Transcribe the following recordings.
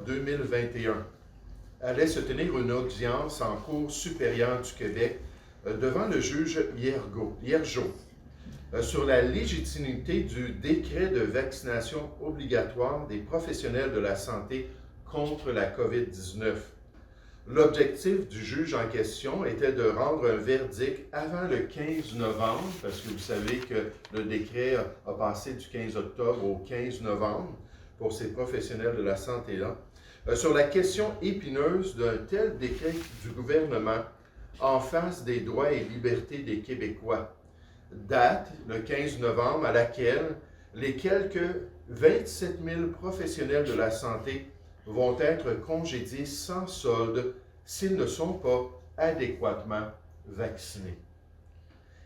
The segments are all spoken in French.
octobre 2021, allait se tenir une audience en Cour supérieure du Québec devant le juge Hiergeau sur la légitimité du décret de vaccination obligatoire des professionnels de la santé contre la COVID-19. L'objectif du juge en question était de rendre un verdict avant le 15 novembre, parce que vous savez que le décret a passé du 15 octobre au 15 novembre pour ces professionnels de la santé-là, sur la question épineuse d'un tel décret du gouvernement en face des droits et libertés des Québécois. Date, le 15 novembre, à laquelle les quelques 27 000 professionnels de la santé vont être congédiés sans solde s'ils ne sont pas adéquatement vaccinés.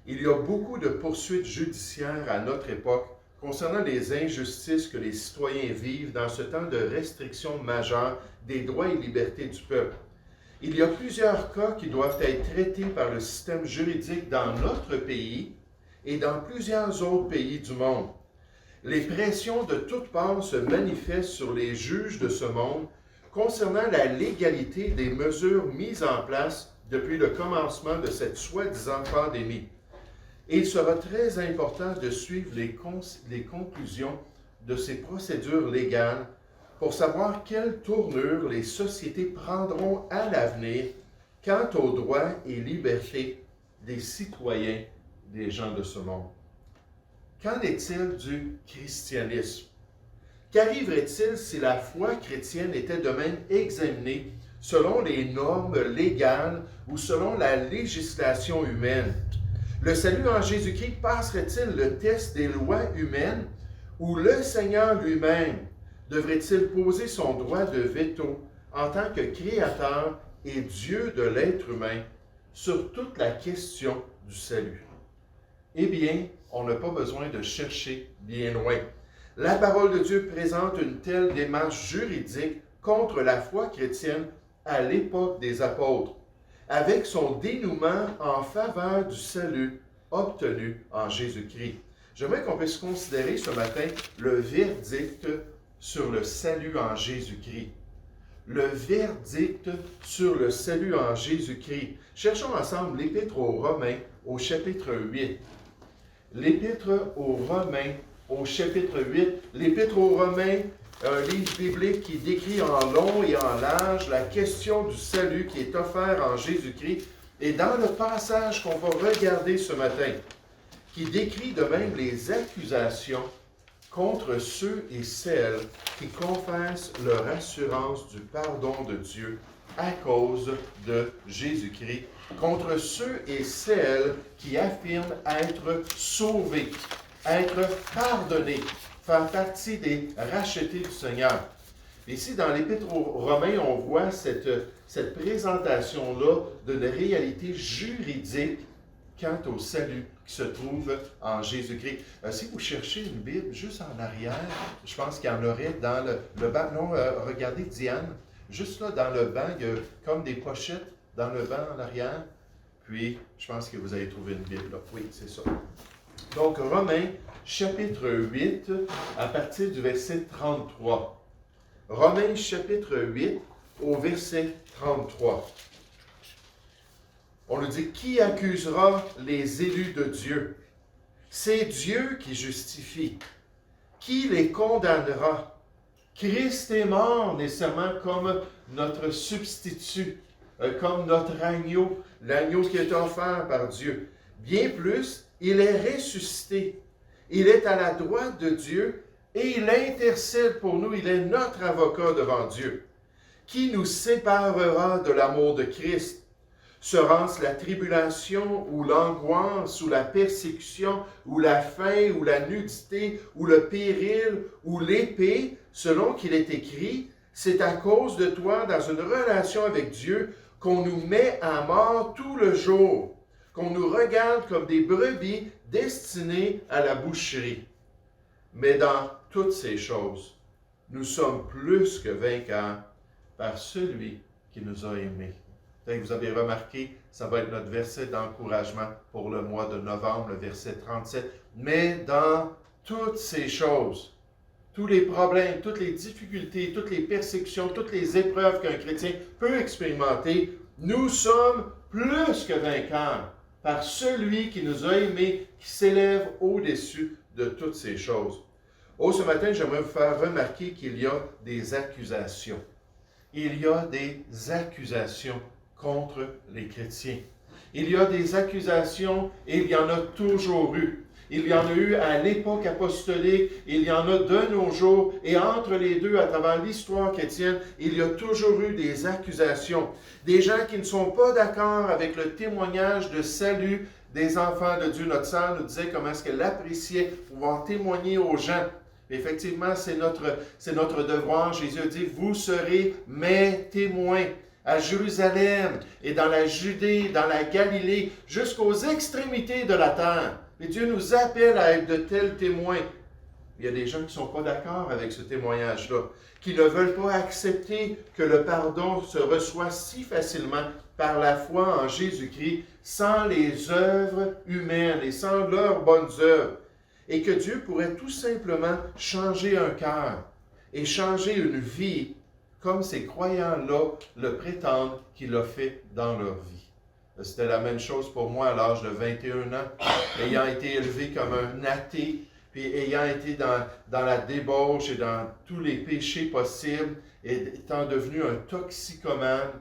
Il y a beaucoup de poursuites judiciaires à notre époque concernant les injustices que les citoyens vivent dans ce temps de restriction majeure des droits et libertés du peuple. Il y a plusieurs cas qui doivent être traités par le système juridique dans notre pays et dans plusieurs autres pays du monde. Les pressions de toutes parts se manifestent sur les juges de ce monde concernant la légalité des mesures mises en place depuis le commencement de cette soi-disant pandémie. Et il sera très important de suivre les conclusions de ces procédures légales pour savoir quelle tournure les sociétés prendront à l'avenir quant aux droits et libertés des citoyens des gens de ce monde. Qu'en est-il du christianisme? Qu'arriverait-il si la foi chrétienne était de même examinée selon les normes légales ou selon la législation humaine? Le salut en Jésus-Christ passerait-il le test des lois humaines ou le Seigneur lui-même devrait-il poser son droit de veto en tant que créateur et Dieu de l'être humain sur toute la question du salut? Eh bien, on n'a pas besoin de chercher bien loin. La parole de Dieu présente une telle démarche juridique contre la foi chrétienne à l'époque des apôtres, avec son dénouement en faveur du salut obtenu en Jésus-Christ. J'aimerais qu'on puisse considérer ce matin le verdict sur le salut en Jésus-Christ. Le verdict sur le salut en Jésus-Christ. Cherchons ensemble l'Épître aux Romains au chapitre 8. L'Épître aux Romains au chapitre 8. L'Épître aux Romains, un livre biblique qui décrit en long et en large la question du salut qui est offert en Jésus-Christ. Et dans le passage qu'on va regarder ce matin, qui décrit de même les accusations contre ceux et celles qui confessent leur assurance du pardon de Dieu à cause de Jésus-Christ, contre ceux et celles qui affirment être sauvés, être pardonnés, faire partie des rachetés du Seigneur. Ici, dans l'Épître aux Romains, on voit cette présentation-là d'une réalité juridique quant au salut qui se trouve en Jésus-Christ. Si vous cherchez une Bible juste en arrière, je pense qu'il y en aurait dans le banc. Non, regardez Diane, juste là dans le banc, il y a comme des pochettes dans le banc en arrière. Puis, je pense que vous avez trouvé une Bible là. Oui, c'est ça. Donc, Romains, chapitre 8, à partir du verset 33. Romains, chapitre 8, au verset 33. On nous dit, qui accusera les élus de Dieu? C'est Dieu qui justifie. Qui les condamnera? Christ est mort nécessairement comme notre substitut, comme notre agneau, l'agneau qui est offert par Dieu. Bien plus, il est ressuscité. Il est à la droite de Dieu et il intercède pour nous. Il est notre avocat devant Dieu. Qui nous séparera de l'amour de Christ? Sera-ce la tribulation, ou l'angoisse, ou la persécution, ou la faim, ou la nudité, ou le péril, ou l'épée, selon qu'il est écrit, c'est à cause de toi, dans une relation avec Dieu, qu'on nous met à mort tout le jour, qu'on nous regarde comme des brebis destinées à la boucherie. Mais dans toutes ces choses, nous sommes plus que vainqueurs par celui qui nous a aimés. Vous avez remarqué, ça va être notre verset d'encouragement pour le mois de novembre, le verset 37. Mais dans toutes ces choses, tous les problèmes, toutes les difficultés, toutes les persécutions, toutes les épreuves qu'un chrétien peut expérimenter, nous sommes plus que vainqueurs par celui qui nous a aimés, qui s'élève au-dessus de toutes ces choses. Oh, ce matin, j'aimerais vous faire remarquer qu'il y a des accusations. Il y a des accusations contre les chrétiens. Il y a des accusations et il y en a toujours eu. Il y en a eu à l'époque apostolique, il y en a de nos jours, et entre les deux, à travers l'histoire chrétienne, il y a toujours eu des accusations. Des gens qui ne sont pas d'accord avec le témoignage de salut des enfants de Dieu. Notre sœur nous disait comment est-ce qu'elle appréciait pouvoir témoigner aux gens. Effectivement, c'est notre devoir. Jésus a dit, vous serez mes témoins à Jérusalem et dans la Judée, dans la Galilée, jusqu'aux extrémités de la terre. Et Dieu nous appelle à être de tels témoins. Il y a des gens qui ne sont pas d'accord avec ce témoignage-là, qui ne veulent pas accepter que le pardon se reçoit si facilement par la foi en Jésus-Christ, sans les œuvres humaines et sans leurs bonnes œuvres. Et que Dieu pourrait tout simplement changer un cœur et changer une vie comme ces croyants-là le prétendent qu'il a fait dans leur vie. C'était la même chose pour moi à l'âge de 21 ans, ayant été élevé comme un athée, puis ayant été dans la débauche et dans tous les péchés possibles, et étant devenu un toxicomane.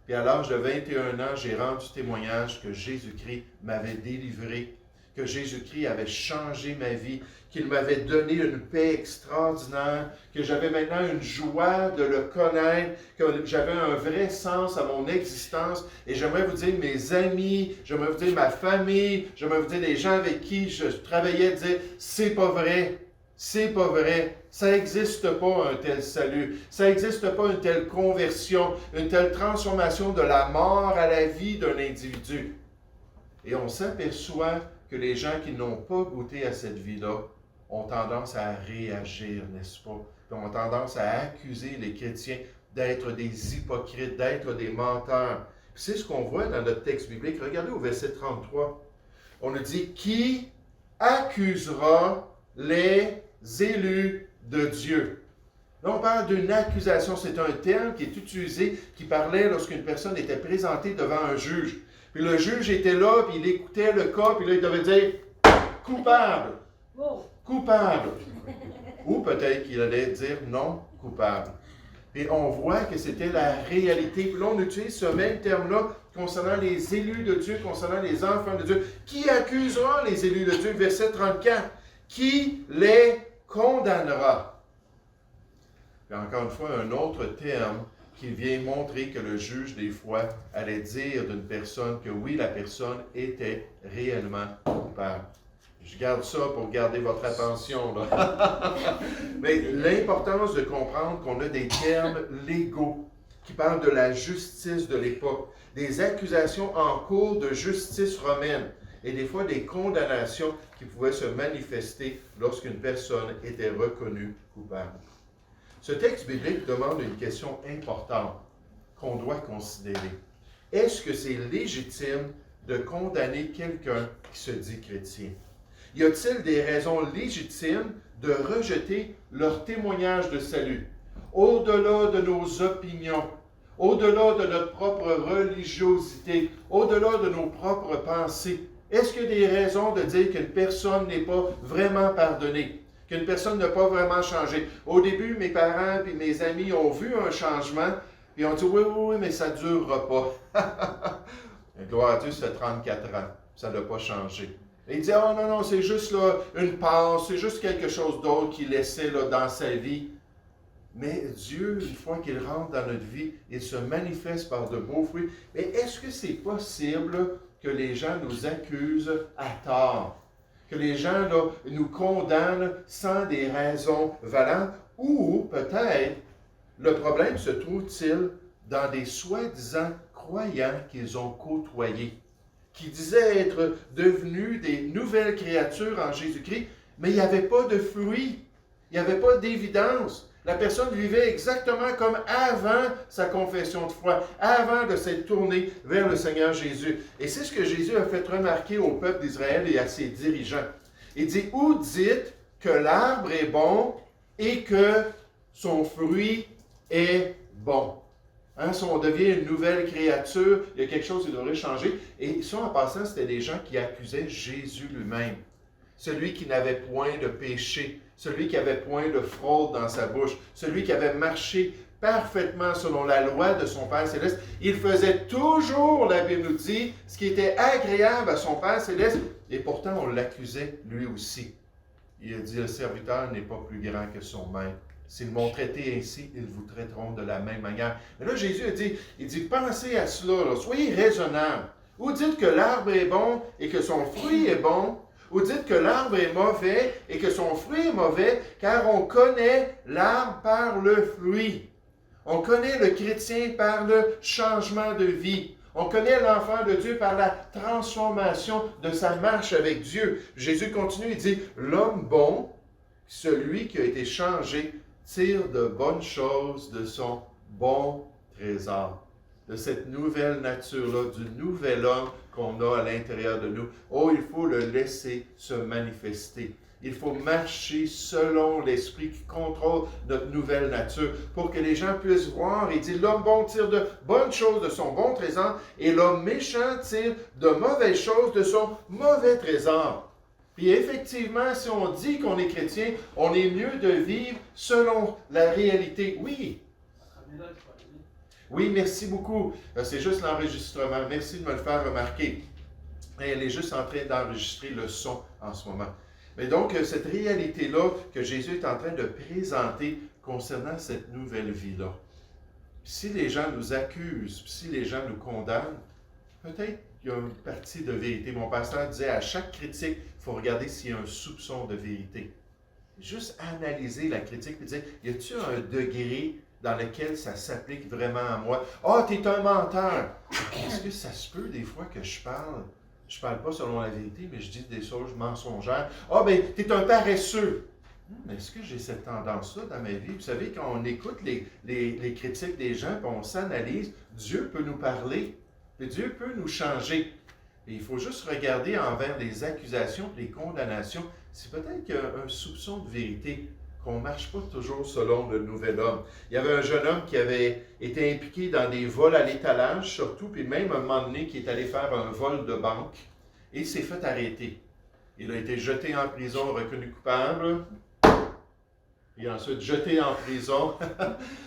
Puis à l'âge de 21 ans, j'ai rendu témoignage que Jésus-Christ m'avait délivré, que Jésus-Christ avait changé ma vie, qu'il m'avait donné une paix extraordinaire, que j'avais maintenant une joie de le connaître, que j'avais un vrai sens à mon existence. Et j'aimerais vous dire, mes amis, j'aimerais vous dire ma famille, j'aimerais vous dire les gens avec qui je travaillais, dire, c'est pas vrai, c'est pas vrai. Ça n'existe pas un tel salut, ça n'existe pas une telle conversion, une telle transformation de la mort à la vie d'un individu. Et on s'aperçoit que les gens qui n'ont pas goûté à cette vie-là ont tendance à réagir, n'est-ce pas? Ils ont tendance à accuser les chrétiens d'être des hypocrites, d'être des menteurs. C'est ce qu'on voit dans notre texte biblique. Regardez au verset 33. On nous dit, qui accusera les élus de Dieu? Là, on parle d'une accusation. C'est un terme qui est utilisé, qui parlait lorsqu'une personne était présentée devant un juge. Puis le juge était là, puis il écoutait le cas, puis là, il devait dire « coupable, coupable ». Ou peut-être qu'il allait dire « non, coupable ». Et on voit que c'était la réalité. Puis là, on utilise ce même terme-là concernant les élus de Dieu, concernant les enfants de Dieu. Qui accusera les élus de Dieu? Verset 34. Qui les condamnera? Et encore une fois, un autre terme qui vient montrer que le juge, des fois, allait dire d'une personne que oui, la personne était réellement coupable. Je garde ça pour garder votre attention, là. Mais l'importance de comprendre qu'on a des termes légaux qui parlent de la justice de l'époque, des accusations en cours de justice romaine et des fois des condamnations qui pouvaient se manifester lorsqu'une personne était reconnue coupable. Ce texte biblique demande une question importante qu'on doit considérer. Est-ce que c'est légitime de condamner quelqu'un qui se dit chrétien? Y a-t-il des raisons légitimes de rejeter leur témoignage de salut? Au-delà de nos opinions, au-delà de notre propre religiosité, au-delà de nos propres pensées, est-ce qu'il y a des raisons de dire qu'une personne n'est pas vraiment pardonnée? Qu'une personne n'a pas vraiment changé. Au début, mes parents et mes amis ont vu un changement, puis ont dit oui, mais ça ne durera pas. Gloire à Dieu, ça fait 34 ans, ça n'a pas changé. Et il dit, oh non, c'est juste là, une passe, c'est juste quelque chose d'autre qu'il laissait là, dans sa vie. Mais Dieu, une fois qu'il rentre dans notre vie, il se manifeste par de beaux fruits. Mais est-ce que c'est possible que les gens nous accusent à tort? Que les gens là, nous condamnent sans des raisons valantes? Ou peut-être le problème se trouve-t-il dans des soi-disant croyants qu'ils ont côtoyés, qui disaient être devenus des nouvelles créatures en Jésus-Christ, mais il n'y avait pas de fruits, il n'y avait pas d'évidence. La personne vivait exactement comme avant sa confession de foi, avant de s'être tournée vers le Seigneur Jésus. Et c'est ce que Jésus a fait remarquer au peuple d'Israël et à ses dirigeants. Il dit, « Ou dites que l'arbre est bon et que son fruit est bon. Hein, si on devient une nouvelle créature, il y a quelque chose qui devrait changer. Et ça, en passant, c'était des gens qui accusaient Jésus lui-même. Celui qui n'avait point de péché, celui qui avait point de fraude dans sa bouche, celui qui avait marché parfaitement selon la loi de son Père Céleste. Il faisait toujours, la Bible nous dit, ce qui était agréable à son Père Céleste, et pourtant on l'accusait lui aussi. Il a dit, le serviteur n'est pas plus grand que son maître. S'ils m'ont traité ainsi, ils vous traiteront de la même manière. Mais là, Jésus il dit, pensez à cela, là, soyez raisonnables. Ou dites que l'arbre est bon et que son fruit est bon, ou dites que l'arbre est mauvais et que son fruit est mauvais, car on connaît l'arbre par le fruit. On connaît le chrétien par le changement de vie. On connaît l'enfant de Dieu par la transformation de sa marche avec Dieu. Jésus continue, il dit, l'homme bon, celui qui a été changé, tire de bonnes choses de son bon trésor. De cette nouvelle nature-là, du nouvel homme qu'on a à l'intérieur de nous. Oh, il faut le laisser se manifester. Il faut marcher selon l'esprit qui contrôle notre nouvelle nature pour que les gens puissent voir et dire l'homme bon tire de bonnes choses de son bon trésor et l'homme méchant tire de mauvaises choses de son mauvais trésor. Puis effectivement, si on dit qu'on est chrétien, on est mieux de vivre selon la réalité. Oui. Oui, merci beaucoup. C'est juste l'enregistrement. Merci de me le faire remarquer. Elle est juste en train d'enregistrer le son en ce moment. Mais donc, cette réalité-là que Jésus est en train de présenter concernant cette nouvelle vie-là. Si les gens nous accusent, si les gens nous condamnent, peut-être qu'il y a une partie de vérité. Mon pasteur disait, à chaque critique, il faut regarder s'il y a un soupçon de vérité. Juste analyser la critique et dire, y a-t-il un degré dans lequel ça s'applique vraiment à moi? Ah, t'es un menteur! Est-ce que ça se peut des fois que je parle pas selon la vérité, mais je dis des choses mensongères? Ah, ben, t'es un paresseux! Est-ce que j'ai cette tendance-là dans ma vie? Vous savez, quand on écoute les critiques des gens, puis on s'analyse, Dieu peut nous parler, puis Dieu peut nous changer. Et il faut juste regarder envers les accusations et les condamnations, si peut-être qu'il y a un soupçon de vérité, qu'on ne marche pas toujours selon le nouvel homme. Il y avait un jeune homme qui avait été impliqué dans des vols à l'étalage, surtout, puis même un moment donné, qui est allé faire un vol de banque, et il s'est fait arrêter. Il a été jeté en prison, reconnu coupable, et ensuite jeté en prison.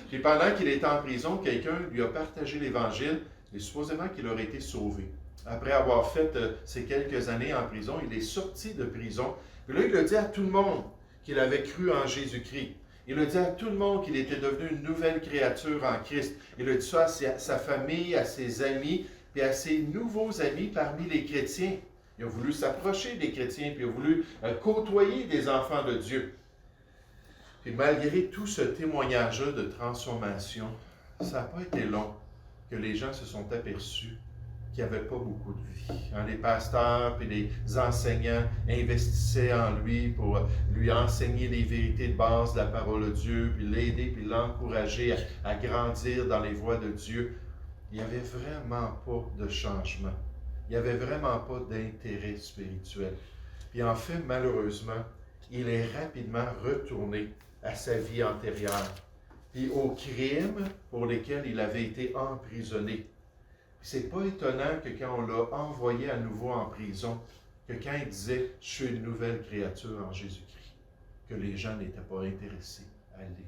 Puis pendant qu'il était en prison, quelqu'un lui a partagé l'Évangile, et supposément qu'il aurait été sauvé. Après avoir fait ces quelques années en prison, il est sorti de prison. Puis là, il a dit à tout le monde qu'il avait cru en Jésus-Christ. Il a dit à tout le monde qu'il était devenu une nouvelle créature en Christ. Il a dit ça à sa famille, à ses amis, puis à ses nouveaux amis parmi les chrétiens. Il a voulu s'approcher des chrétiens, puis il a voulu côtoyer des enfants de Dieu. Puis malgré tout ce témoignage-là de transformation, ça n'a pas été long que les gens se sont aperçus qu'il n'y avait pas beaucoup de vie. Les pasteurs et les enseignants investissaient en lui pour lui enseigner les vérités de base de la parole de Dieu, puis l'aider, puis l'encourager à grandir dans les voies de Dieu. Il n'y avait vraiment pas de changement. Il n'y avait vraiment pas d'intérêt spirituel. Puis en fait, malheureusement, il est rapidement retourné à sa vie antérieure, puis aux crimes pour lesquels il avait été emprisonné. C'est pas étonnant que quand on l'a envoyé à nouveau en prison, que quand il disait « Je suis une nouvelle créature en Jésus-Christ », que les gens n'étaient pas intéressés à l'écouter.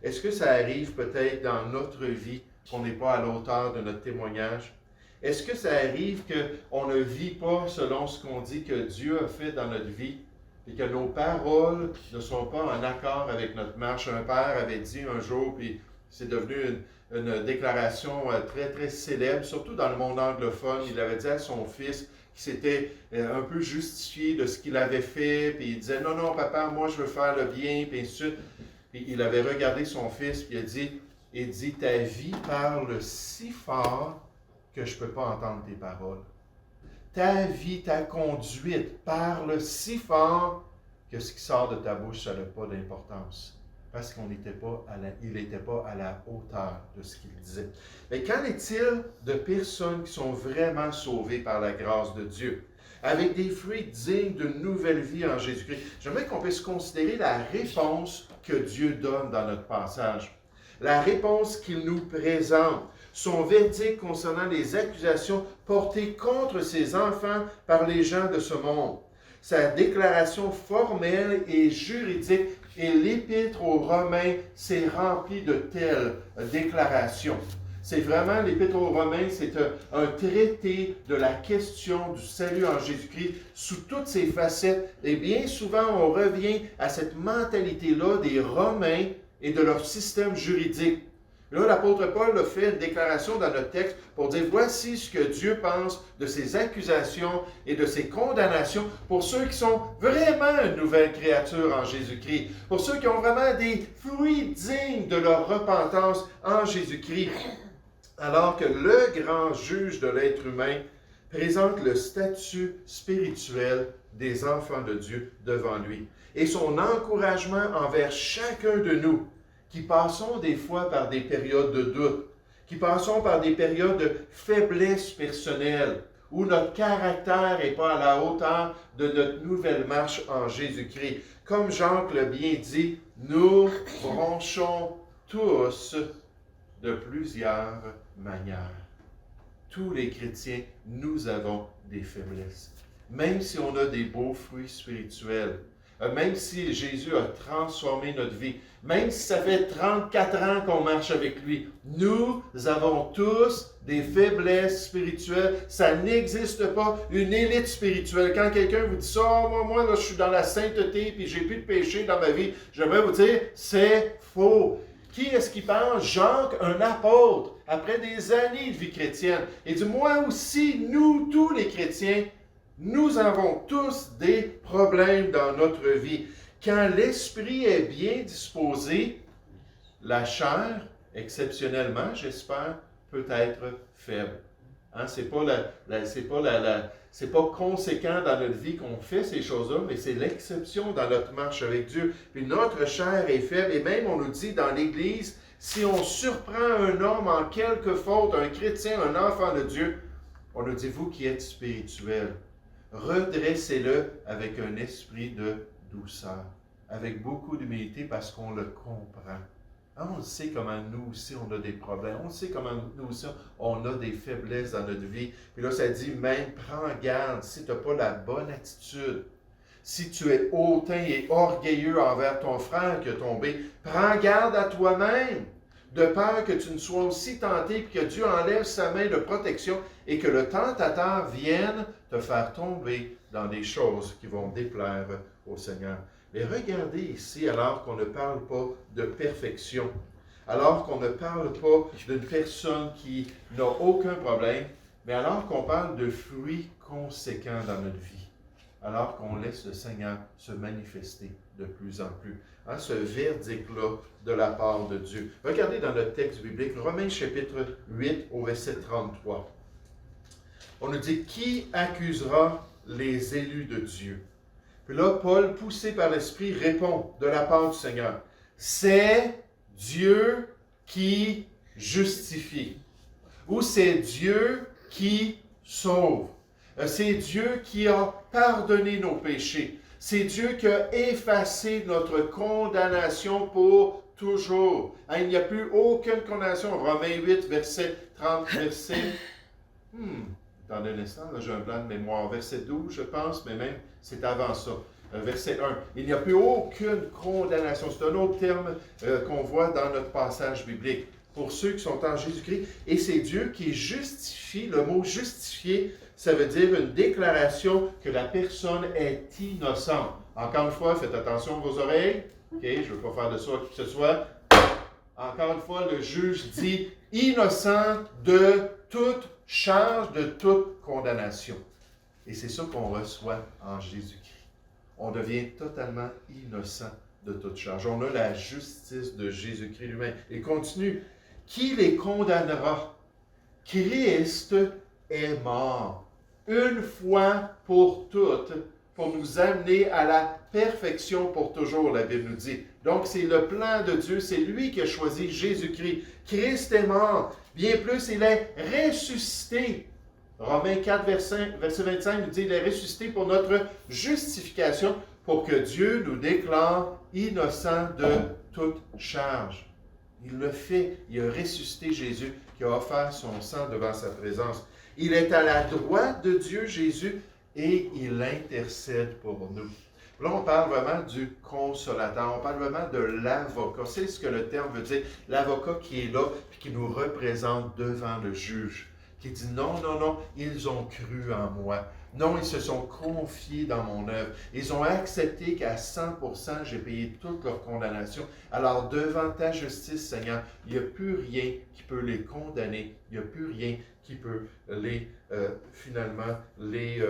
Est-ce que ça arrive peut-être dans notre vie qu'on n'est pas à l'auteur de notre témoignage? Est-ce que ça arrive qu'on ne vit pas selon ce qu'on dit que Dieu a fait dans notre vie et que nos paroles ne sont pas en accord avec notre marche? Un père avait dit un jour, puis c'est devenu une déclaration très, très célèbre, surtout dans le monde anglophone. Il avait dit à son fils qui s'était un peu justifié de ce qu'il avait fait, puis il disait « Non, non, papa, moi je veux faire le bien », puis ainsi de suite. Puis il avait regardé son fils, puis il dit « Ta vie parle si fort que je ne peux pas entendre tes paroles. Ta vie, ta conduite parle si fort que ce qui sort de ta bouche, ça n'a pas d'importance. » Parce qu'il n'était pas à la hauteur de ce qu'il disait. Mais qu'en est-il de personnes qui sont vraiment sauvées par la grâce de Dieu? avec des fruits dignes d'une nouvelle vie en Jésus-Christ. J'aimerais qu'on puisse considérer la réponse que Dieu donne dans notre passage. La réponse qu'il nous présente, son verdict concernant les accusations portées contre ses enfants par les gens de ce monde, sa déclaration formelle et juridique, et l'Épître aux Romains s'est remplie de telles déclarations. C'est vraiment, l'Épître aux Romains, c'est un traité de la question du salut en Jésus-Christ sous toutes ses facettes. Et bien souvent, on revient à cette mentalité-là des Romains et de leur système juridique. Là, l'apôtre Paul a fait une déclaration dans notre texte pour dire, voici ce que Dieu pense de ces accusations et de ces condamnations pour ceux qui sont vraiment une nouvelle créature en Jésus-Christ, pour ceux qui ont vraiment des fruits dignes de leur repentance en Jésus-Christ. Alors que le grand juge de l'être humain présente le statut spirituel des enfants de Dieu devant lui et son encouragement envers chacun de nous qui passons des fois par des périodes de doute, qui passons par des périodes de faiblesse personnelle, où notre caractère n'est pas à la hauteur de notre nouvelle marche en Jésus-Christ. Comme Jacques l'a bien dit, nous bronchons tous de plusieurs manières. Tous les chrétiens, nous avons des faiblesses. Même si on a des beaux fruits spirituels, même si Jésus a transformé notre vie, même si ça fait 34 ans qu'on marche avec lui, nous avons tous des faiblesses spirituelles. Ça n'existe pas une élite spirituelle. Quand quelqu'un vous dit ça, oh, moi là, je suis dans la sainteté puis j'ai plus de péché dans ma vie, j'aimerais vous dire, c'est faux. Qui est-ce qui pense? Jacques, un apôtre, après des années de vie chrétienne. Il dit, moi aussi, nous, tous les chrétiens, nous avons tous des problèmes dans notre vie. Quand l'esprit est bien disposé, la chair, exceptionnellement, j'espère, peut être faible. Hein? C'est pas conséquent dans notre vie qu'on fait ces choses-là, mais c'est l'exception dans notre marche avec Dieu. Puis notre chair est faible, et même on nous dit dans l'Église, si on surprend un homme en quelque faute, un chrétien, un enfant de Dieu, on nous dit, vous qui êtes spirituel, redressez-le avec un esprit de douceur, avec beaucoup d'humilité parce qu'on le comprend. Hein, on sait comment nous aussi on a des problèmes, on sait comment nous aussi on a des faiblesses dans notre vie. Puis là, ça dit même, prends garde si tu n'as pas la bonne attitude. Si tu es hautain et orgueilleux envers ton frère qui a tombé, prends garde à toi-même, de peur que tu ne sois aussi tenté, puis que Dieu enlève sa main de protection et que le tentateur vienne te faire tomber dans des choses qui vont déplaire au Seigneur. Mais regardez ici, alors qu'on ne parle pas de perfection, alors qu'on ne parle pas d'une personne qui n'a aucun problème, mais alors qu'on parle de fruits conséquents dans notre vie, alors qu'on laisse le Seigneur se manifester de plus en plus. Hein, ce verdict-là de la part de Dieu. Regardez dans notre texte biblique, Romains chapitre 8 au verset 33. On nous dit, qui accusera les élus de Dieu? Puis là, Paul, poussé par l'Esprit, répond de la part du Seigneur, c'est Dieu qui justifie, ou c'est Dieu qui sauve. C'est Dieu qui a pardonné nos péchés. C'est Dieu qui a effacé notre condamnation pour toujours. Hein, il n'y a plus aucune condamnation. Romains 8, verset 30, verset... Attendez un instant, là, j'ai un blanc de mémoire. Verset 12, je pense, mais même, c'est avant ça. Verset 1. Il n'y a plus aucune condamnation. C'est un autre terme qu'on voit dans notre passage biblique. Pour ceux qui sont en Jésus-Christ. Et c'est Dieu qui justifie. Le mot justifier, ça veut dire une déclaration que la personne est innocente. Encore une fois, faites attention à vos oreilles. OK, je ne veux pas faire de ça qui que ce soit. Encore une fois, le juge dit innocent de toute charge, de toute condamnation. Et c'est ça qu'on reçoit en Jésus-Christ. On devient totalement innocent de toute charge. On a la justice de Jésus-Christ lui-même. Il continue. Qui les condamnera? Christ est mort, une fois pour toutes, pour nous amener à la perfection pour toujours, la Bible nous dit. Donc, c'est le plan de Dieu, c'est lui qui a choisi Jésus-Christ. Christ est mort, bien plus, il est ressuscité. Romains 4, verset 25 nous dit, il est ressuscité pour notre justification, pour que Dieu nous déclare innocents de toute charge. Il le fait. Il a ressuscité Jésus, qui a offert son sang devant sa présence. Il est à la droite de Dieu, Jésus, et il intercède pour nous. Là, on parle vraiment du consolateur, on parle vraiment de l'avocat. C'est ce que le terme veut dire. L'avocat qui est là, puis qui nous représente devant le juge, qui dit non, non, non, ils ont cru en moi. Non, ils se sont confiés dans mon œuvre. Ils ont accepté qu'à 100%, j'ai payé toute leur condamnation. Alors, devant ta justice, Seigneur, il n'y a plus rien qui peut les condamner. Il n'y a plus rien qui peut finalement les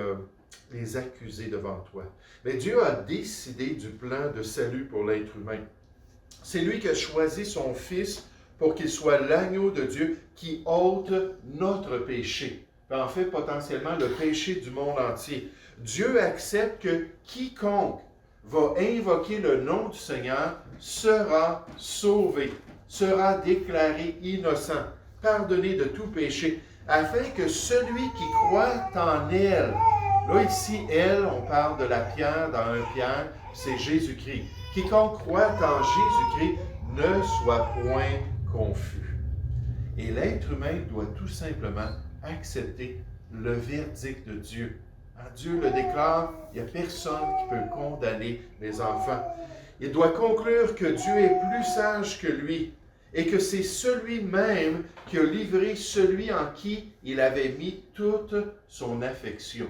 accuser devant toi. Mais Dieu a décidé du plan de salut pour l'être humain. C'est lui qui a choisi son Fils pour qu'il soit l'agneau de Dieu qui ôte notre péché. En fait, potentiellement, le péché du monde entier. Dieu accepte que quiconque va invoquer le nom du Seigneur sera sauvé, sera déclaré innocent, pardonné de tout péché, afin que celui qui croit en elle, là ici, elle, on parle de la pierre dans 1 Pierre, c'est Jésus-Christ. Quiconque croit en Jésus-Christ ne soit point confus. Et l'être humain doit tout simplement accepter le verdict de Dieu. Dieu le déclare, il n'y a personne qui peut condamner les enfants. Il doit conclure que Dieu est plus sage que lui et que c'est celui-même qui a livré celui en qui il avait mis toute son affection.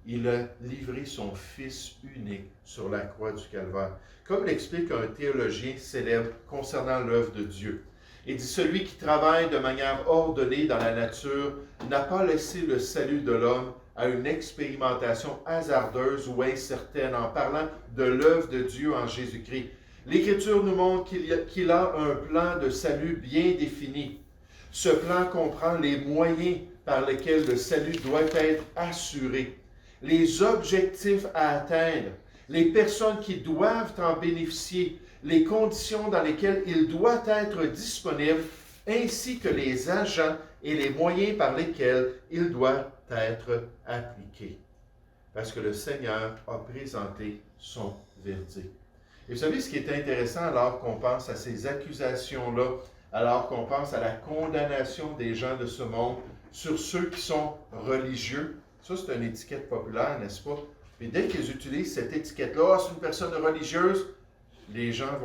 Il a livré son Fils unique sur la croix du Calvaire. Comme l'explique un théologien célèbre concernant l'œuvre de Dieu. Il dit, celui qui travaille de manière ordonnée dans la nature n'a pas laissé le salut de l'homme à une expérimentation hasardeuse ou incertaine en parlant de l'œuvre de Dieu en Jésus-Christ. L'Écriture nous montre qu'il a un plan de salut bien défini. Ce plan comprend les moyens par lesquels le salut doit être assuré, les objectifs à atteindre, les personnes qui doivent en bénéficier, les conditions dans lesquelles il doit être disponible, ainsi que les agents et les moyens par lesquels il doit être appliqué. Parce que le Seigneur a présenté son verdict. Et vous savez ce qui est intéressant alors qu'on pense à ces accusations-là, alors qu'on pense à la condamnation des gens de ce monde sur ceux qui sont religieux? Ça, c'est une étiquette populaire, n'est-ce pas? Et dès qu'ils utilisent cette étiquette-là, c'est une personne religieuse, les gens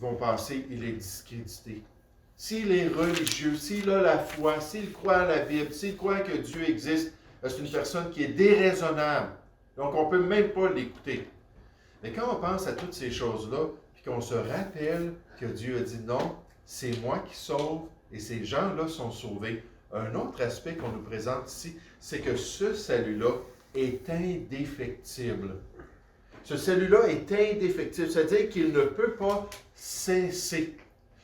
vont penser qu'il est discrédité. S'il est religieux, s'il a la foi, s'il croit à la Bible, s'il croit que Dieu existe, c'est une personne qui est déraisonnable. Donc, on ne peut même pas l'écouter. Mais quand on pense à toutes ces choses-là, puis qu'on se rappelle que Dieu a dit non, c'est moi qui sauve et ces gens-là sont sauvés. Un autre aspect qu'on nous présente ici, c'est que ce salut-là est indéfectible. Ce salut-là est indéfectible, c'est-à-dire qu'il ne peut pas cesser.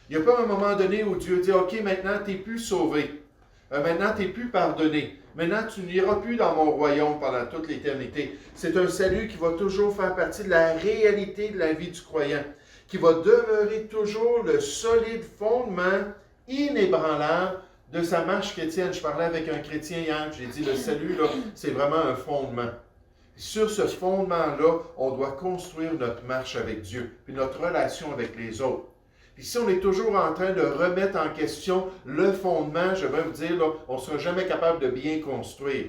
Il n'y a pas un moment donné où Dieu dit « Ok, maintenant, tu n'es plus sauvé. Maintenant, tu n'es plus pardonné. Maintenant, tu n'iras plus dans mon royaume pendant toute l'éternité. » C'est un salut qui va toujours faire partie de la réalité de la vie du croyant, qui va demeurer toujours le solide fondement inébranlable de sa marche chrétienne. Je parlais avec un chrétien hier, j'ai dit le salut, là, c'est vraiment un fondement. Sur ce fondement-là, on doit construire notre marche avec Dieu, puis notre relation avec les autres. Puis si on est toujours en train de remettre en question le fondement, je vais vous dire, là, on ne sera jamais capable de bien construire.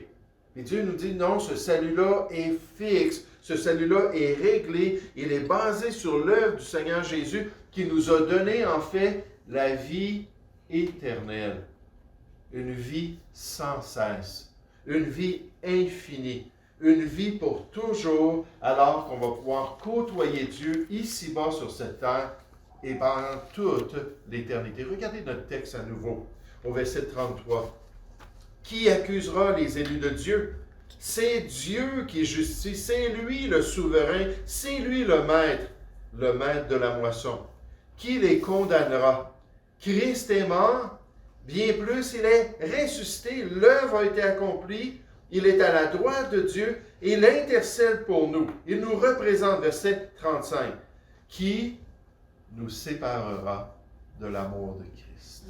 Puis Dieu nous dit, non, ce salut-là est fixe, ce salut-là est réglé, il est basé sur l'œuvre du Seigneur Jésus qui nous a donné en fait la vie éternelle, une vie sans cesse, une vie infinie, une vie pour toujours, alors qu'on va pouvoir côtoyer Dieu ici-bas sur cette terre et pendant toute l'éternité. Regardez notre texte à nouveau, au verset 33. Qui accusera les élus de Dieu? C'est Dieu qui justifie, c'est lui le souverain, c'est lui le maître de la moisson. Qui les condamnera? Christ est mort, bien plus, il est ressuscité, l'œuvre a été accomplie, il est à la droite de Dieu, et il intercède pour nous. Il nous représente, verset 35. Qui nous séparera de l'amour de Christ?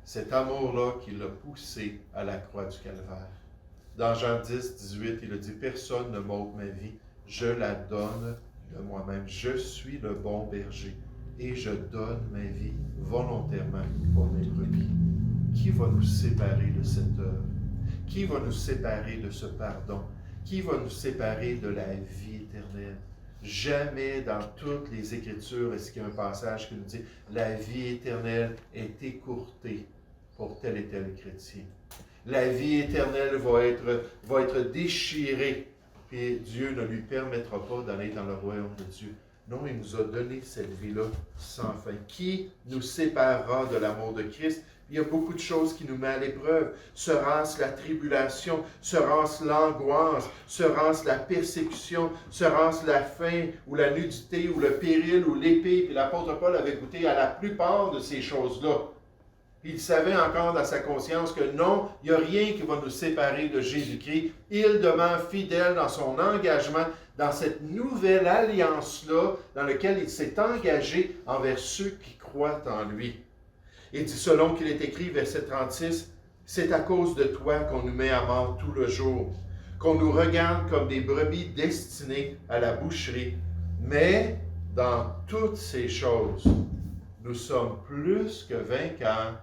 cet amour-là qui l'a poussé à la croix du Calvaire. Dans Jean 10, 18, il a dit « Personne ne m'ôte ma vie, je la donne de moi-même. Je suis le bon berger et je donne ma vie volontairement pour mes brebis. » Qui va nous séparer de cette œuvre? Qui va nous séparer de ce pardon? Qui va nous séparer de la vie éternelle? Jamais dans toutes les Écritures est-ce qu'il y a un passage qui nous dit « La vie éternelle est écourtée pour tel et tel chrétien. » La vie éternelle va être déchirée, et Dieu ne lui permettra pas d'aller dans le royaume de Dieu. Non, il nous a donné cette vie-là sans fin. Qui nous séparera de l'amour de Christ? Il y a beaucoup de choses qui nous mettent à l'épreuve. Sera-ce la tribulation? Sera-ce l'angoisse? Sera-ce la persécution? Sera-ce la faim ou la nudité ou le péril ou l'épée? Puis l'apôtre Paul avait goûté à la plupart de ces choses-là. Puis il savait encore dans sa conscience que non, il n'y a rien qui va nous séparer de Jésus-Christ. Il demeure fidèle dans son engagement, dans cette nouvelle alliance-là, dans laquelle il s'est engagé envers ceux qui croient en lui. Il dit, selon qu'il est écrit, verset 36, « C'est à cause de toi qu'on nous met à mort tout le jour, qu'on nous regarde comme des brebis destinées à la boucherie. Mais dans toutes ces choses, nous sommes plus que vainqueurs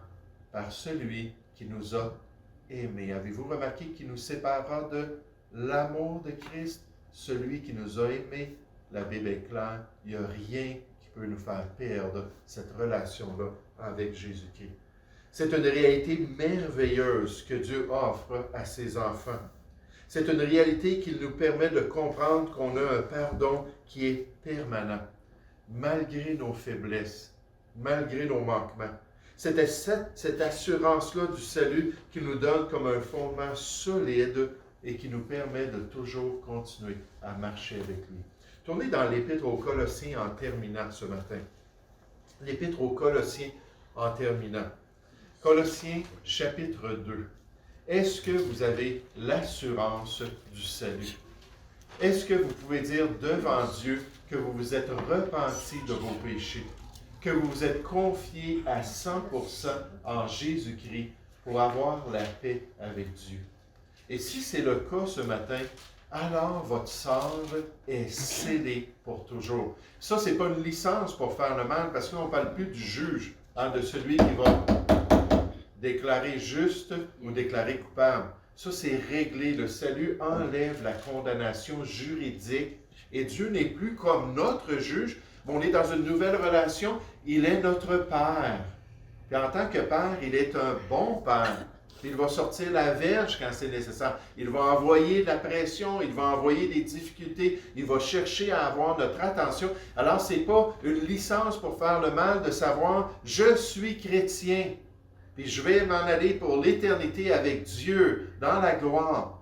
par celui qui nous a aimés. » Avez-vous remarqué qu'il nous séparera de l'amour de Christ, celui qui nous a aimés? La Bible est claire, il n'y a rien qui peut nous faire perdre cette relation-là avec Jésus-Christ. C'est une réalité merveilleuse que Dieu offre à ses enfants. C'est une réalité qui nous permet de comprendre qu'on a un pardon qui est permanent, malgré nos faiblesses, malgré nos manquements. C'est cette assurance-là du salut qui nous donne comme un fondement solide et qui nous permet de toujours continuer à marcher avec lui. Tournez dans l'Épître aux Colossiens en terminant ce matin. L'Épître aux Colossiens en terminant. Colossiens chapitre 2. Est-ce que vous avez l'assurance du salut? Est-ce que vous pouvez dire devant Dieu que vous vous êtes repenti de vos péchés, que vous vous êtes confié à 100% en Jésus-Christ pour avoir la paix avec Dieu? Et si c'est le cas ce matin, alors votre salve est scellée pour toujours. Ça, ce n'est pas une licence pour faire le mal, parce qu'on ne parle plus du juge, de celui qui va déclarer juste ou déclarer coupable. Ça, c'est réglé. Le salut enlève la condamnation juridique. Et Dieu n'est plus comme notre juge, mais on est dans une nouvelle relation. Il est notre Père. Puis en tant que Père, il est un bon Père. Il va sortir la verge quand c'est nécessaire. Il va envoyer de la pression, il va envoyer des difficultés, il va chercher à avoir notre attention. Alors, ce n'est pas une licence pour faire le mal de savoir « je suis chrétien ». Puis je vais m'en aller pour l'éternité avec Dieu, dans la gloire.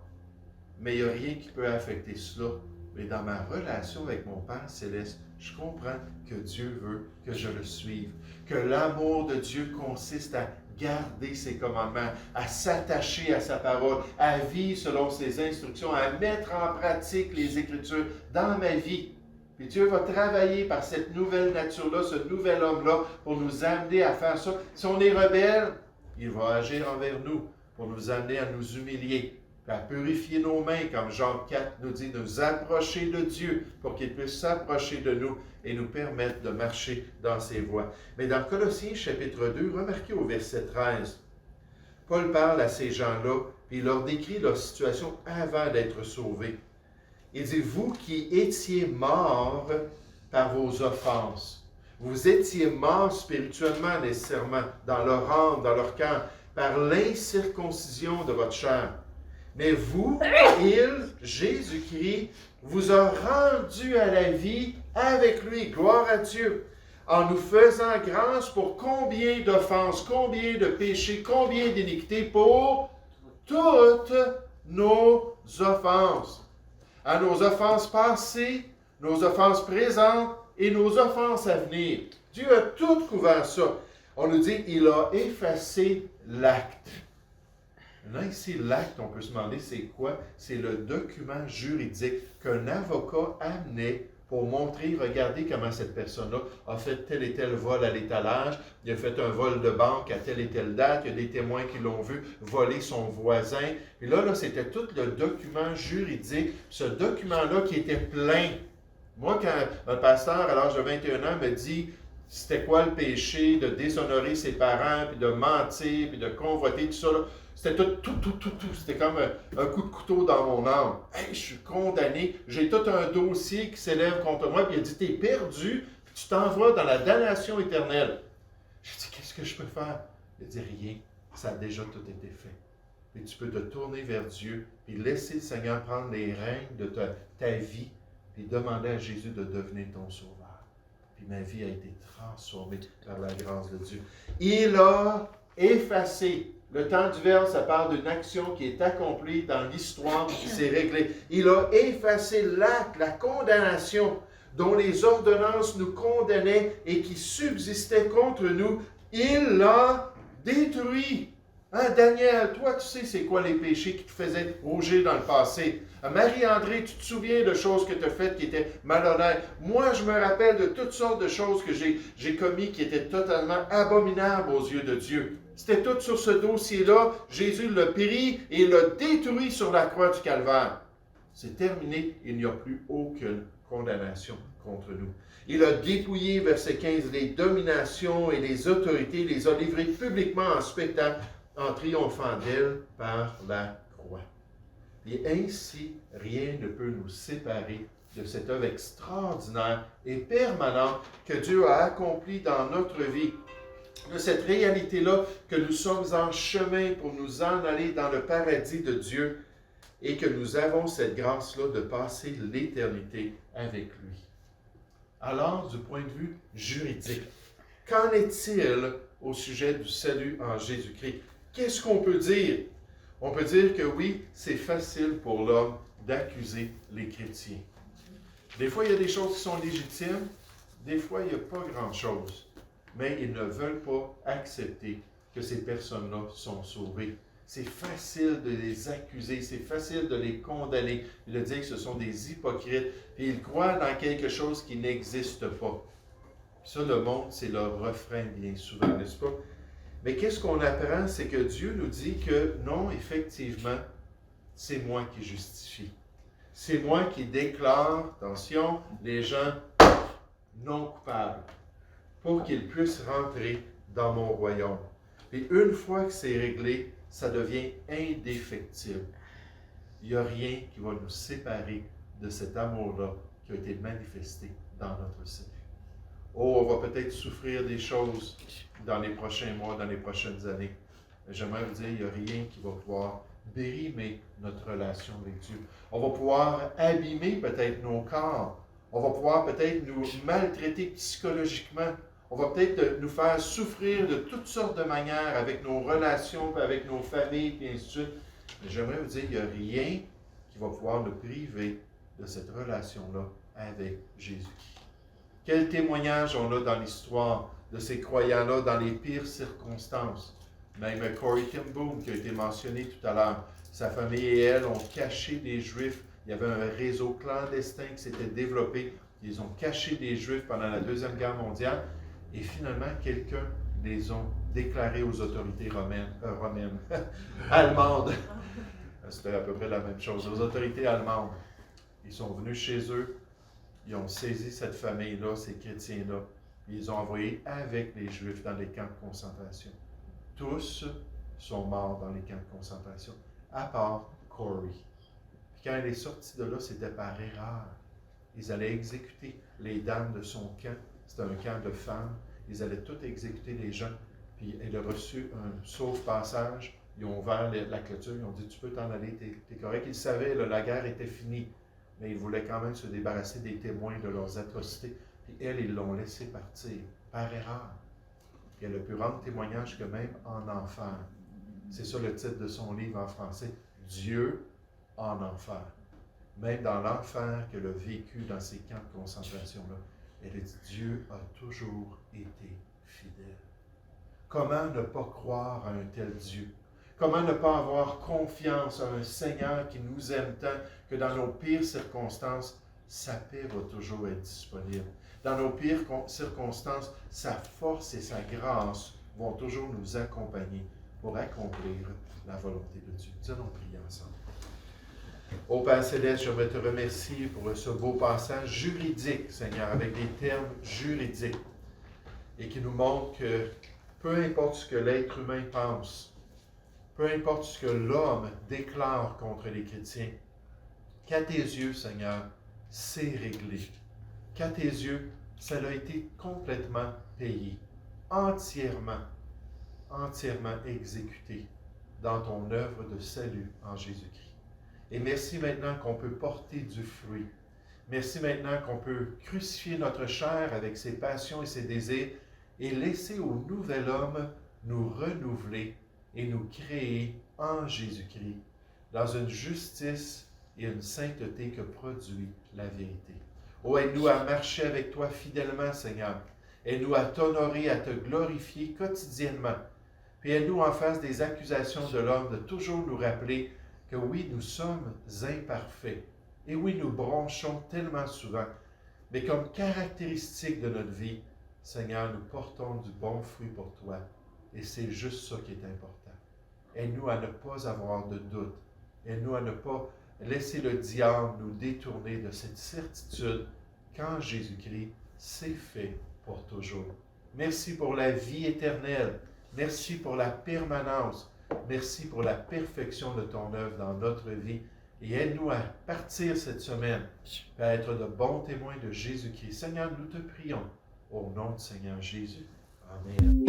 Mais il n'y a rien qui peut affecter cela. Mais dans ma relation avec mon Père céleste, je comprends que Dieu veut que je le suive. Que l'amour de Dieu consiste à garder ses commandements, à s'attacher à sa parole, à vivre selon ses instructions, à mettre en pratique les Écritures dans ma vie. Puis Dieu va travailler par cette nouvelle nature-là, ce nouvel homme-là, pour nous amener à faire ça. Si on est rebelle, il va agir envers nous pour nous amener à nous humilier, à purifier nos mains, comme Jean 4 nous dit, nous approcher de Dieu pour qu'il puisse s'approcher de nous et nous permettre de marcher dans ses voies. Mais dans Colossiens chapitre 2, remarquez au verset 13, Paul parle à ces gens-là, puis il leur décrit leur situation avant d'être sauvés. Il dit, vous qui étiez morts par vos offenses, vous étiez morts spirituellement nécessairement, dans leur âme, dans leur cœur, par l'incirconcision de votre chair. Mais vous, il, Jésus-Christ, vous a rendu à la vie avec lui, gloire à Dieu, en nous faisant grâce pour combien d'offenses, combien de péchés, combien d'iniquités, pour toutes nos offenses. À nos offenses passées, nos offenses présentes et nos offenses à venir. Dieu a tout couvert ça. On nous dit, il a effacé l'acte. Là, ici, l'acte, on peut se demander, c'est quoi? C'est le document juridique qu'un avocat amenait pour montrer, regardez comment cette personne-là a fait tel et tel vol à l'étalage, il a fait un vol de banque à telle et telle date, il y a des témoins qui l'ont vu voler son voisin. Et là, c'était tout le document juridique, ce document-là qui était plein. Moi, quand un pasteur à l'âge de 21 ans me dit c'était quoi le péché de déshonorer ses parents, puis de mentir, puis de convoiter, tout ça, là, c'était tout. C'était comme un coup de couteau dans mon âme. Hey, je suis condamné. J'ai tout un dossier qui s'élève contre moi. Puis il a dit, t'es perdu, puis tu t'en vas dans la damnation éternelle. J'ai dit, qu'est-ce que je peux faire? Il a dit, rien. Ça a déjà tout été fait. Puis tu peux te tourner vers Dieu, puis laisser le Seigneur prendre les rênes de ta vie, puis demander à Jésus de devenir ton sauveur. Puis ma vie a été transformée par la grâce de Dieu. Il a effacé. Le temps du verbe, ça parle d'une action qui est accomplie dans l'histoire, c'est réglé. Il a effacé l'acte, la condamnation dont les ordonnances nous condamnaient et qui subsistait contre nous. Il l'a détruit. Hein, Daniel, toi, tu sais c'est quoi les péchés qui te faisaient rougir dans le passé. Marie-André, tu te souviens de choses que tu as faites qui étaient malhonnêtes. Moi, je me rappelle de toutes sortes de choses que j'ai commises qui étaient totalement abominables aux yeux de Dieu. C'était tout sur ce dossier-là. Jésus l'a pris et l'a détruit sur la croix du Calvaire. C'est terminé. Il n'y a plus aucune condamnation contre nous. Il a dépouillé, verset 15, les dominations et les autorités, il les a livrées publiquement en spectacle, en triomphant d'elles par la croix. Et ainsi, rien ne peut nous séparer de cette œuvre extraordinaire et permanente que Dieu a accomplie dans notre vie. De cette réalité-là que nous sommes en chemin pour nous en aller dans le paradis de Dieu et que nous avons cette grâce-là de passer l'éternité avec lui. Alors, du point de vue juridique, qu'en est-il au sujet du salut en Jésus-Christ? Qu'est-ce qu'on peut dire? On peut dire que oui, c'est facile pour l'homme d'accuser les chrétiens. Des fois, il y a des choses qui sont légitimes, des fois, il n'y a pas grand-chose. Mais ils ne veulent pas accepter que ces personnes-là sont sauvées. C'est facile de les accuser, c'est facile de les condamner, de dire que ce sont des hypocrites, et ils croient dans quelque chose qui n'existe pas. Ça, le monde, c'est leur refrain bien souvent, n'est-ce pas? Mais qu'est-ce qu'on apprend? C'est que Dieu nous dit que non, effectivement, c'est moi qui justifie. C'est moi qui déclare, attention, les gens non coupables, pour qu'ils puissent rentrer dans mon royaume. Et une fois que c'est réglé, ça devient indéfectible. Il n'y a rien qui va nous séparer de cet amour-là qui a été manifesté dans notre salut. Oh, on va peut-être souffrir des choses dans les prochains mois, dans les prochaines années. Mais j'aimerais vous dire, il n'y a rien qui va pouvoir bérimer notre relation avec Dieu. On va pouvoir abîmer peut-être nos corps. On va pouvoir peut-être nous maltraiter psychologiquement. On va peut-être nous faire souffrir de toutes sortes de manières avec nos relations, avec nos familles, et ainsi de suite. Mais j'aimerais vous dire, il n'y a rien qui va pouvoir nous priver de cette relation-là avec Jésus-Christ. Quel témoignage on a dans l'histoire de ces croyants-là dans les pires circonstances. Même Corrie ten Boom, qui a été mentionné tout à l'heure, sa famille et elle ont caché des Juifs. Il y avait un réseau clandestin qui s'était développé. Ils ont caché des Juifs pendant la Deuxième Guerre mondiale. Et finalement, quelqu'un les a déclarés aux autorités romaines, allemandes. C'était à peu près la même chose. Aux autorités allemandes. Ils sont venus chez eux. Ils ont saisi cette famille-là, ces chrétiens-là. Ils les ont envoyés avec les Juifs dans les camps de concentration. Tous sont morts dans les camps de concentration, à part Corrie. Puis quand elle est sortie de là, c'était par erreur. Ils allaient exécuter les dames de son camp. C'était un camp de femmes. Ils allaient tout exécuter les gens. Puis elle a reçu un sauve-passage. Ils ont ouvert la clôture. Ils ont dit, tu peux t'en aller, t'es correct. Ils savaient, là, la guerre était finie. Mais ils voulaient quand même se débarrasser des témoins de leurs atrocités. Puis elle, ils l'ont laissé partir, par erreur. Puis elle a pu rendre témoignage que même en enfer. C'est ça le titre de son livre en français, Dieu en enfer. Même dans l'enfer qu'elle a vécu dans ces camps de concentration-là, elle a dit, Dieu a toujours été fidèle. Comment ne pas croire à un tel Dieu? Comment ne pas avoir confiance à un Seigneur qui nous aime tant que dans nos pires circonstances, sa paix va toujours être disponible. Dans nos pires circonstances, sa force et sa grâce vont toujours nous accompagner pour accomplir la volonté de Dieu. Nous allons prier ensemble. Ô Père Céleste, j'aimerais te remercier pour ce beau passage juridique, Seigneur, avec des termes juridiques, et qui nous montre que peu importe ce que l'être humain pense, peu importe ce que l'homme déclare contre les chrétiens, qu'à tes yeux, Seigneur, c'est réglé. Qu'à tes yeux, ça a été complètement payé, entièrement exécuté dans ton œuvre de salut en Jésus-Christ. Et merci maintenant qu'on peut porter du fruit. Merci maintenant qu'on peut crucifier notre chair avec ses passions et ses désirs et laisser au nouvel homme nous renouveler et nous créer en Jésus-Christ dans une justice et une sainteté que produit la vérité. Oh, aide-nous à marcher avec toi fidèlement, Seigneur. Aide-nous à t'honorer, à te glorifier quotidiennement. Puis aide-nous en face des accusations de l'homme de toujours nous rappeler que oui, nous sommes imparfaits. Et oui, nous bronchons tellement souvent. Mais comme caractéristique de notre vie, Seigneur, nous portons du bon fruit pour toi. Et c'est juste ça qui est important. Aide-nous à ne pas avoir de doute. Aide-nous à ne pas laisser le diable nous détourner de cette certitude qu'en Jésus-Christ, c'est fait pour toujours. Merci pour la vie éternelle. Merci pour la permanence. Merci pour la perfection de ton œuvre dans notre vie. Et aide-nous à partir cette semaine, à être de bons témoins de Jésus-Christ. Seigneur, nous te prions au nom du Seigneur Jésus. Amen.